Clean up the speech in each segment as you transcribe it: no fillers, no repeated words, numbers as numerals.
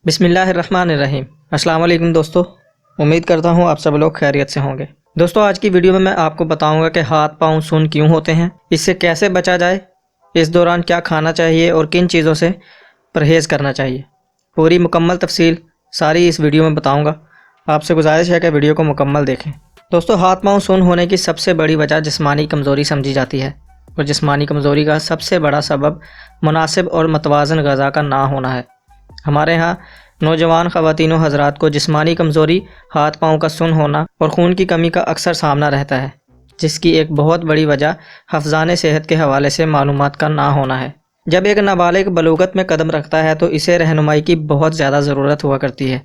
بسم اللہ الرحمن الرحیم۔ السلام علیکم دوستو، امید کرتا ہوں آپ سب لوگ خیریت سے ہوں گے۔ دوستو آج کی ویڈیو میں آپ کو بتاؤں گا کہ ہاتھ پاؤں سن کیوں ہوتے ہیں، اس سے کیسے بچا جائے، اس دوران کیا کھانا چاہیے اور کن چیزوں سے پرہیز کرنا چاہیے۔ پوری مکمل تفصیل ساری اس ویڈیو میں بتاؤں گا، آپ سے گزارش ہے کہ ویڈیو کو مکمل دیکھیں۔ دوستو ہاتھ پاؤں سن ہونے کی سب سے بڑی وجہ جسمانی کمزوری سمجھی جاتی ہے، اور جسمانی کمزوری کا سب سے بڑا سبب مناسب اور متوازن غذا کا نہ ہونا ہے۔ ہمارے ہاں نوجوان خواتین و حضرات کو جسمانی کمزوری، ہاتھ پاؤں کا سن ہونا اور خون کی کمی کا اکثر سامنا رہتا ہے، جس کی ایک بہت بڑی وجہ حفظان صحت کے حوالے سے معلومات کا نہ ہونا ہے۔ جب ایک نابالغ بلوغت میں قدم رکھتا ہے تو اسے رہنمائی کی بہت زیادہ ضرورت ہوا کرتی ہے،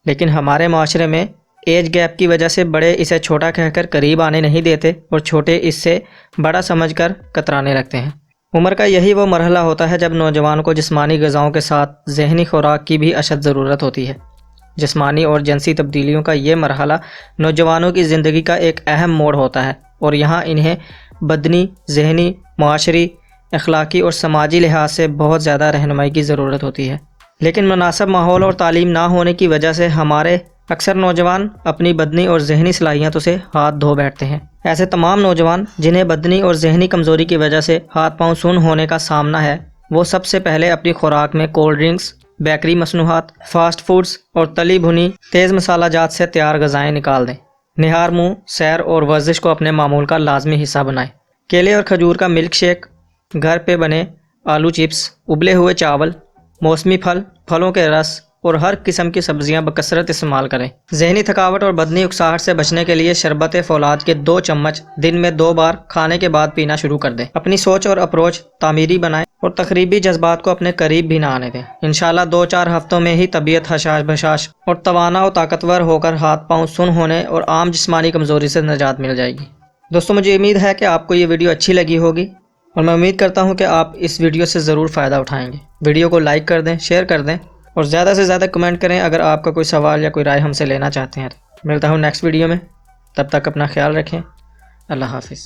لیکن ہمارے معاشرے میں ایج گیپ کی وجہ سے بڑے اسے چھوٹا کہہ کر قریب آنے نہیں دیتے اور چھوٹے اس سے بڑا سمجھ کر کترانے لگتے ہیں۔ عمر کا یہی وہ مرحلہ ہوتا ہے جب نوجوان کو جسمانی غذاؤں کے ساتھ ذہنی خوراک کی بھی اشد ضرورت ہوتی ہے۔ جسمانی اور جنسی تبدیلیوں کا یہ مرحلہ نوجوانوں کی زندگی کا ایک اہم موڑ ہوتا ہے، اور یہاں انہیں بدنی، ذہنی، معاشری، اخلاقی اور سماجی لحاظ سے بہت زیادہ رہنمائی کی ضرورت ہوتی ہے۔ لیکن مناسب ماحول اور تعلیم نہ ہونے کی وجہ سے ہمارے اکثر نوجوان اپنی بدنی اور ذہنی صلاحیتوں سے ہاتھ دھو بیٹھتے ہیں۔ ایسے تمام نوجوان جنہیں بدنی اور ذہنی کمزوری کی وجہ سے ہاتھ پاؤں سن ہونے کا سامنا ہے، وہ سب سے پہلے اپنی خوراک میں کولڈ ڈرنکس، بیکری مصنوعات، فاسٹ فوڈز اور تلی بھنی تیز مسالہ جات سے تیار غذائیں نکال دیں۔ نہار منہ، سیر اور ورزش کو اپنے معمول کا لازمی حصہ بنائیں۔ کیلے اور کھجور کا ملک شیک، گھر پہ بنے آلو چپس، ابلے ہوئے چاول، موسمی پھل، پھلوں کے رس اور ہر قسم کی سبزیاں بکثرت استعمال کریں۔ ذہنی تھکاوٹ اور بدنی اکساہٹ سے بچنے کے لیے شربت فولاد کے 2 چمچ دن میں 2 بار کھانے کے بعد پینا شروع کر دیں۔ اپنی سوچ اور اپروچ تعمیری بنائیں اور تخریبی جذبات کو اپنے قریب بھی نہ آنے دیں۔ انشاءاللہ 2-4 ہفتوں میں ہی طبیعت حشاش بشاش اور توانا و طاقتور ہو کر ہاتھ پاؤں سن ہونے اور عام جسمانی کمزوری سے نجات مل جائے گی۔ دوستو مجھے امید ہے کہ آپ کو یہ ویڈیو اچھی لگی ہوگی، اور میں امید کرتا ہوں کہ آپ اس ویڈیو سے ضرور فائدہ اٹھائیں گے۔ ویڈیو کو لائک کر دیں، شیئر کر دیں اور زیادہ سے زیادہ کمنٹ کریں اگر آپ کا کوئی سوال یا کوئی رائے ہم سے لینا چاہتے ہیں۔ ملتا ہوں نیکسٹ ویڈیو میں، تب تک اپنا خیال رکھیں۔ اللہ حافظ۔